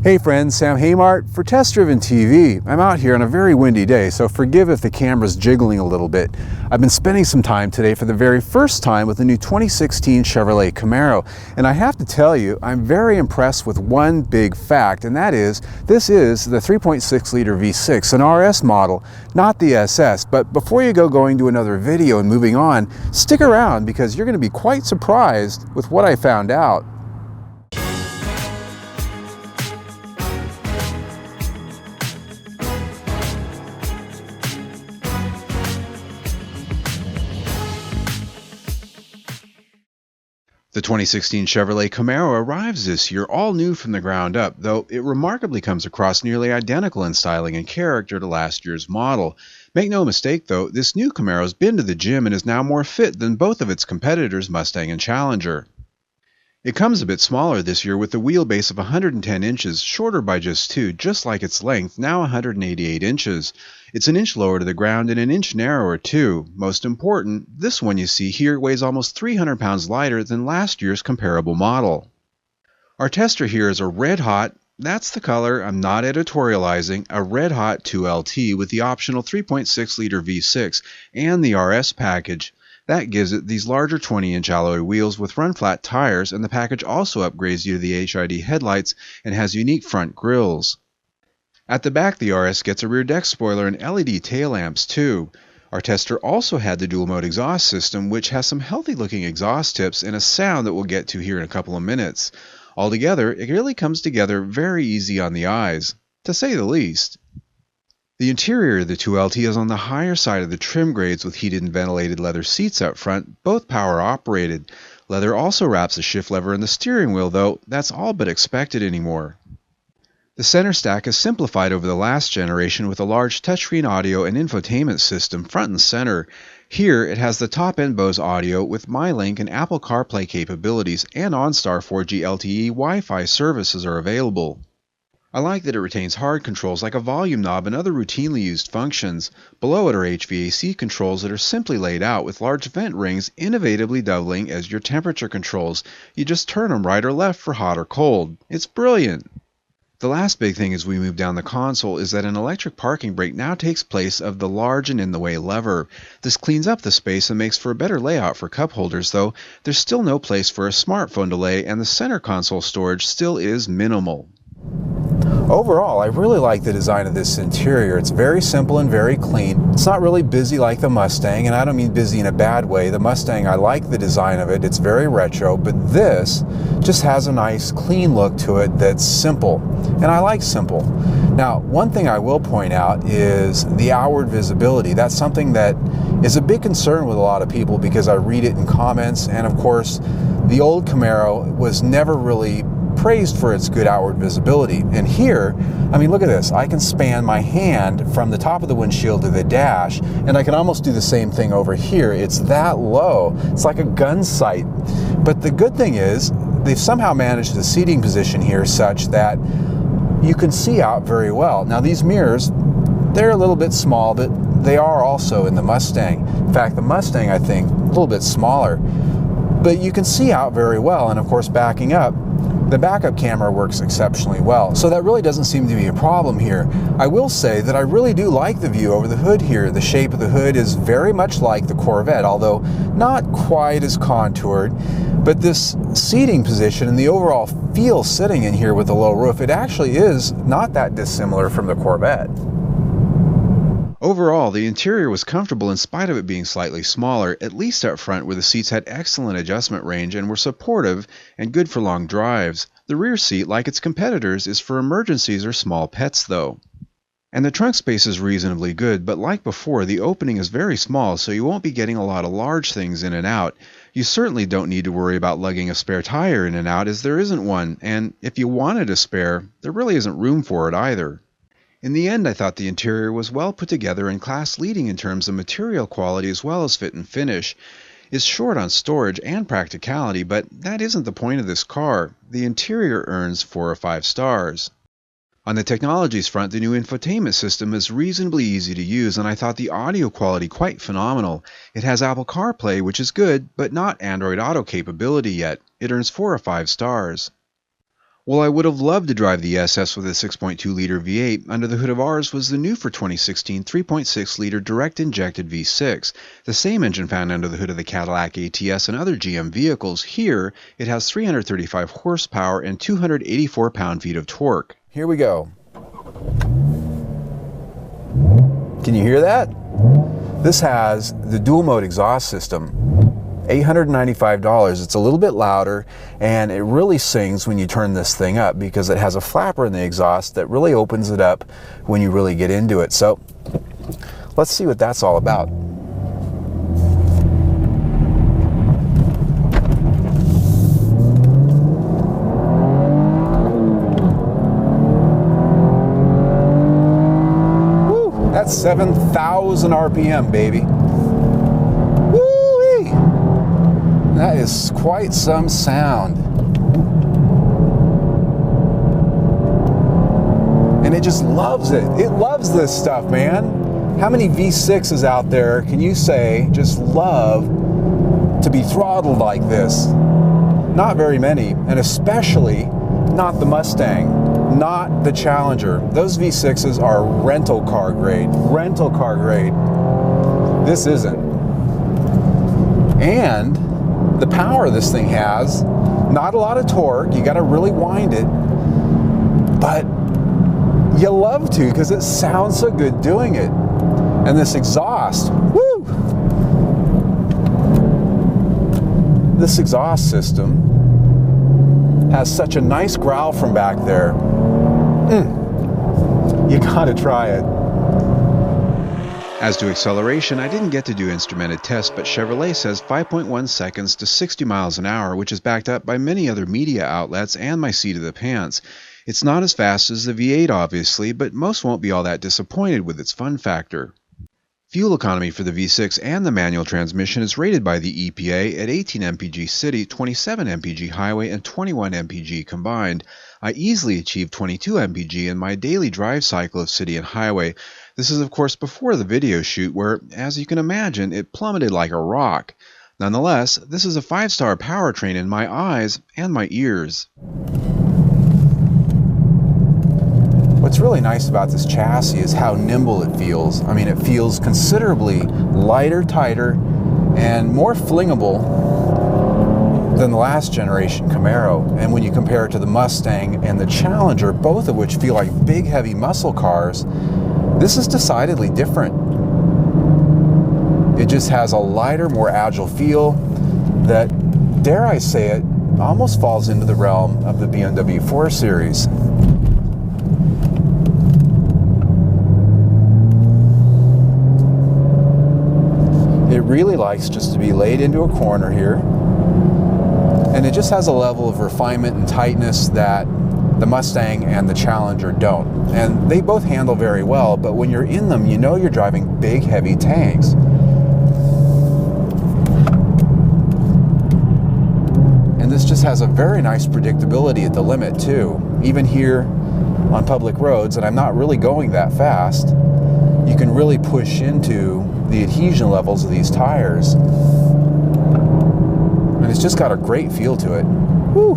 Hey friends, Sam Haymart for Test Driven TV. I'm out here on a very windy day, so forgive if the camera's jiggling a little bit. I've been spending some time today for the very first time with the new 2016 Chevrolet Camaro, and I have to tell you, I'm very impressed with one big fact, and that is, this is the 3.6 liter V6, an RS model, not the SS. But before you go going to another video and moving on, stick around because you're going to be quite surprised with what I found out. The 2016 Chevrolet Camaro arrives this year all new from the ground up, though it remarkably comes across nearly identical in styling and character to last year's model. Make no mistake though, this new Camaro's been to the gym and is now more fit than both of its competitors Mustang and Challenger. It comes a bit smaller this year with a wheelbase of 110 inches, shorter by just 2, just like its length, now 188 inches. It's an inch lower to the ground and an inch narrower too. Most important, this one you see here weighs almost 300 pounds lighter than last year's comparable model. Our tester here is a red hot, that's the color, I'm not editorializing, a red hot 2LT with the optional 3.6 liter V6 and the RS package. That gives it these larger 20-inch alloy wheels with run-flat tires, and the package also upgrades you to the HID headlights and has unique front grills. At the back, the RS gets a rear deck spoiler and LED tail lamps too. Our tester also had the dual-mode exhaust system, which has some healthy-looking exhaust tips and a sound that we'll get to here in a couple of minutes. Altogether, it really comes together very easy on the eyes, to say the least. The interior of the 2LT is on the higher side of the trim grades with heated and ventilated leather seats up front, both power operated. Leather also wraps the shift lever in the steering wheel, though that's all but expected anymore. The center stack is simplified over the last generation with a large touchscreen audio and infotainment system front and center. Here it has the top-end Bose audio with MyLink and Apple CarPlay capabilities, and OnStar 4G LTE Wi-Fi services are available. I like that it retains hard controls like a volume knob and other routinely used functions. Below it are HVAC controls that are simply laid out with large vent rings innovatively doubling as your temperature controls. You just turn them right or left for hot or cold. It's brilliant! The last big thing as we move down the console is that an electric parking brake now takes place of the large and in-the-way lever. This cleans up the space and makes for a better layout for cup holders, though there's still no place for a smartphone to lay, and the center console storage still is minimal. Overall, I really like the design of this interior. It's very simple and very clean. It's not really busy like the Mustang, and I don't mean busy in a bad way. The Mustang, I like the design of it. It's very retro, but this just has a nice clean look to it that's simple, and I like simple. Now, one thing I will point out is the outward visibility. That's something that is a big concern with a lot of people because I read it in comments, and of course, the old Camaro was never really praised for its good outward visibility. And here, I mean, look at this. I can span my hand from the top of the windshield to the dash, and I can almost do the same thing over here. It's that low. It's like a gun sight. But the good thing is, they've somehow managed the seating position here such that you can see out very well. Now, these mirrors, they're a little bit small, but they are also in the Mustang. In fact, the Mustang, I think, a little bit smaller. But you can see out very well, and of course, backing up, the backup camera works exceptionally well, so that really doesn't seem to be a problem here. I will say that I really do like the view over the hood here. The shape of the hood is very much like the Corvette, although not quite as contoured. But this seating position and the overall feel sitting in here with the low roof, it actually is not that dissimilar from the Corvette. Overall, the interior was comfortable in spite of it being slightly smaller, at least up front where the seats had excellent adjustment range and were supportive and good for long drives. The rear seat, like its competitors, is for emergencies or small pets though. And the trunk space is reasonably good, but like before, the opening is very small, so you won't be getting a lot of large things in and out. You certainly don't need to worry about lugging a spare tire in and out, as there isn't one, and if you wanted a spare, there really isn't room for it either. In the end, I thought the interior was well put together and class-leading in terms of material quality as well as fit and finish. It's short on storage and practicality, but that isn't the point of this car. The interior earns 4 or 5 stars. On the technologies front, the new infotainment system is reasonably easy to use, and I thought the audio quality quite phenomenal. It has Apple CarPlay, which is good, but not Android Auto capability yet. It earns 4 or 5 stars. Well, I would have loved to drive the SS with a 6.2-liter V8. Under the hood of ours was the new for 2016 3.6-liter direct-injected V6, the same engine found under the hood of the Cadillac ATS and other GM vehicles. Here, it has 335 horsepower and 284 pound-feet of torque. Here we go. Can you hear that? This has the dual-mode exhaust system. $895. It's a little bit louder, and it really sings when you turn this thing up because it has a flapper in the exhaust that really opens it up when you really get into it. So let's see what that's all about. Woo, that's 7,000 RPM, baby. That is quite some sound. And it just loves it. It loves this stuff, man. How many V6s out there can you say just love to be throttled like this? Not very many, and especially not the Mustang, not the Challenger. Those V6s are rental car grade. Rental car grade. This isn't. And the power this thing has, not a lot of torque, you got to really wind it, but you love to because it sounds so good doing it. And this exhaust, woo! This exhaust system has such a nice growl from back there. You got to try it. As to acceleration, I didn't get to do instrumented tests, but Chevrolet says 5.1 seconds to 60 miles an hour, which is backed up by many other media outlets and my seat of the pants. It's not as fast as the V8, obviously, but most won't be all that disappointed with its fun factor. Fuel economy for the V6 and the manual transmission is rated by the EPA at 18 mpg city, 27 mpg highway, and 21 mpg combined. I easily achieved 22 mpg in my daily drive cycle of city and highway. This is of course before the video shoot where, as you can imagine, it plummeted like a rock. Nonetheless, this is a 5-star powertrain in my eyes and my ears. What's really nice about this chassis is how nimble it feels. I mean, it feels considerably lighter, tighter, and more flingable than the last generation Camaro. And when you compare it to the Mustang and the Challenger, both of which feel like big, heavy muscle cars, this is decidedly different. It just has a lighter, more agile feel that, dare I say it, almost falls into the realm of the BMW 4 Series. It really likes just to be laid into a corner here, and it just has a level of refinement and tightness that the Mustang and the Challenger don't. And they both handle very well, but when you're in them, you know you're driving big, heavy tanks. And this just has a very nice predictability at the limit too. Even here on public roads, and I'm not really going that fast, you can really push into the adhesion levels of these tires. And it's just got a great feel to it. Woo!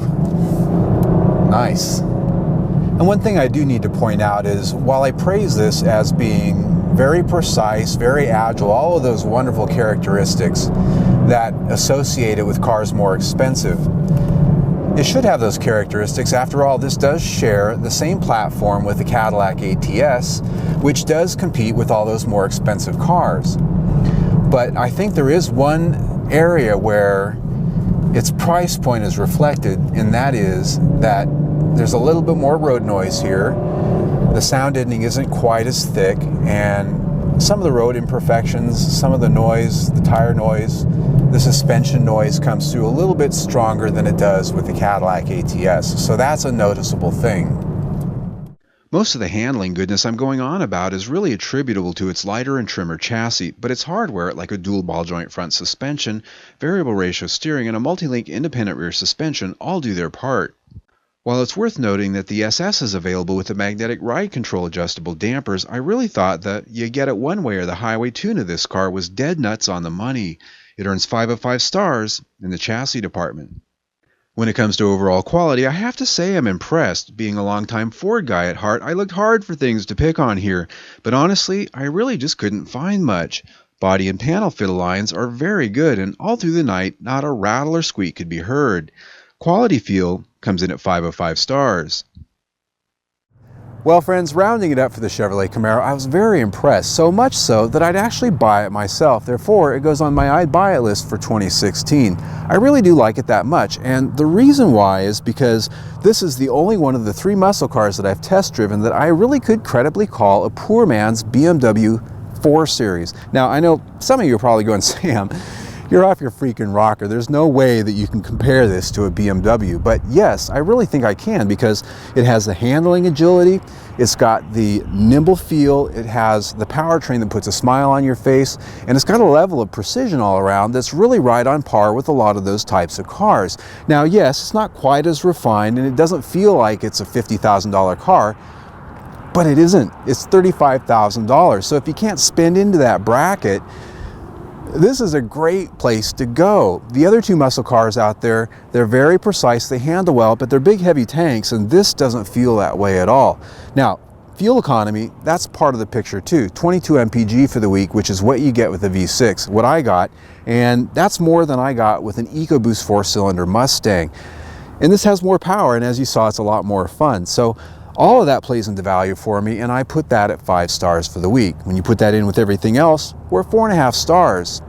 Nice. And one thing I do need to point out is, while I praise this as being very precise, very agile, all of those wonderful characteristics that associate it with cars more expensive, it should have those characteristics. After all, this does share the same platform with the Cadillac ATS, which does compete with all those more expensive cars. But I think there is one area where its price point is reflected, and that is that there's a little bit more road noise here. The sound deadening isn't quite as thick, and some of the road imperfections, some of the noise, the tire noise, the suspension noise comes through a little bit stronger than it does with the Cadillac ATS. So that's a noticeable thing. Most of the handling goodness I'm going on about is really attributable to its lighter and trimmer chassis, but its hardware, like a dual ball joint front suspension, variable ratio steering, and a multi-link independent rear suspension, all do their part. While it's worth noting that the SS is available with the magnetic ride control adjustable dampers, I really thought that you get it one way or the highway tune of this car was dead nuts on the money. It earns 5 of 5 stars in the chassis department. When it comes to overall quality, I have to say I'm impressed. Being a longtime Ford guy at heart, I looked hard for things to pick on here, but honestly, I really just couldn't find much. Body and panel fit lines are very good, and all through the night, not a rattle or squeak could be heard. Quality feel comes in at 5 of 5 stars. Well, friends, rounding it up for the Chevrolet Camaro, I was very impressed, so much so that I'd actually buy it myself. Therefore, it goes on my I'd buy it list for 2016. I really do like it that much, and the reason why is because this is the only one of the 3 muscle cars that I've test driven that I really could credibly call a poor man's BMW 4 Series. Now, I know some of you are probably going, Sam, you're off your freaking rocker. There's no way that you can compare this to a BMW. But yes, I really think I can, because it has the handling agility, it's got the nimble feel, it has the powertrain that puts a smile on your face, and it's got a level of precision all around that's really right on par with a lot of those types of cars. Now, yes, it's not quite as refined, and it doesn't feel like it's a $50,000 car, but it isn't. It's $35,000. So if you can't spend into that bracket, this is a great place to go. The other 2 muscle cars out there, they're very precise, they handle well, but they're big heavy tanks, and this doesn't feel that way at all. Now, fuel economy, that's part of the picture too. 22 mpg for the week, which is what you get with the V6, what I got, and that's more than I got with an EcoBoost 4-cylinder Mustang. And this has more power, and as you saw, it's a lot more fun. So all of that plays into value for me, and I put that at 5 stars for the week. When you put that in with everything else, we're at 4.5 stars.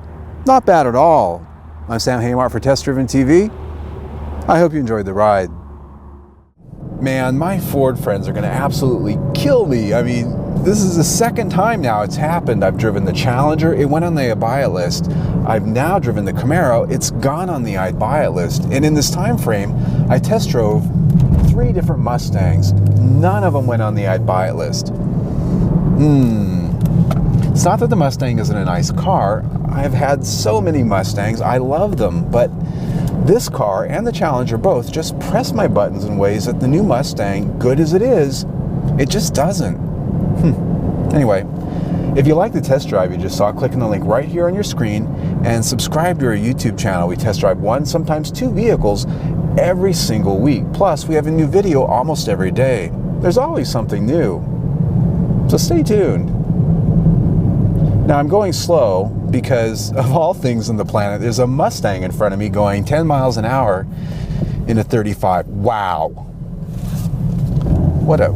Not bad at all. I'm Sam Haymart for Test Driven TV. I hope you enjoyed the ride. Man, my Ford friends are going to absolutely kill me. I mean, this is the second time now it's happened. I've driven the Challenger. It went on the I'd buy it list. I've now driven the Camaro. It's gone on the I'd buy it list. And in this time frame, I test drove 3 different Mustangs. None of them went on the I'd buy it list. It's not that the Mustang isn't a nice car. I've had so many Mustangs. I love them. But this car and the Challenger both just press my buttons in ways that the new Mustang, good as it is, it just doesn't. Anyway, if you like the test drive you just saw, click on the link right here on your screen and subscribe to our YouTube channel. We test drive 1, sometimes 2 vehicles every single week. Plus, we have a new video almost every day. There's always something new. So stay tuned. Now, I'm going slow because of all things on the planet, there's a Mustang in front of me going 10 miles an hour in a 35. Wow. What a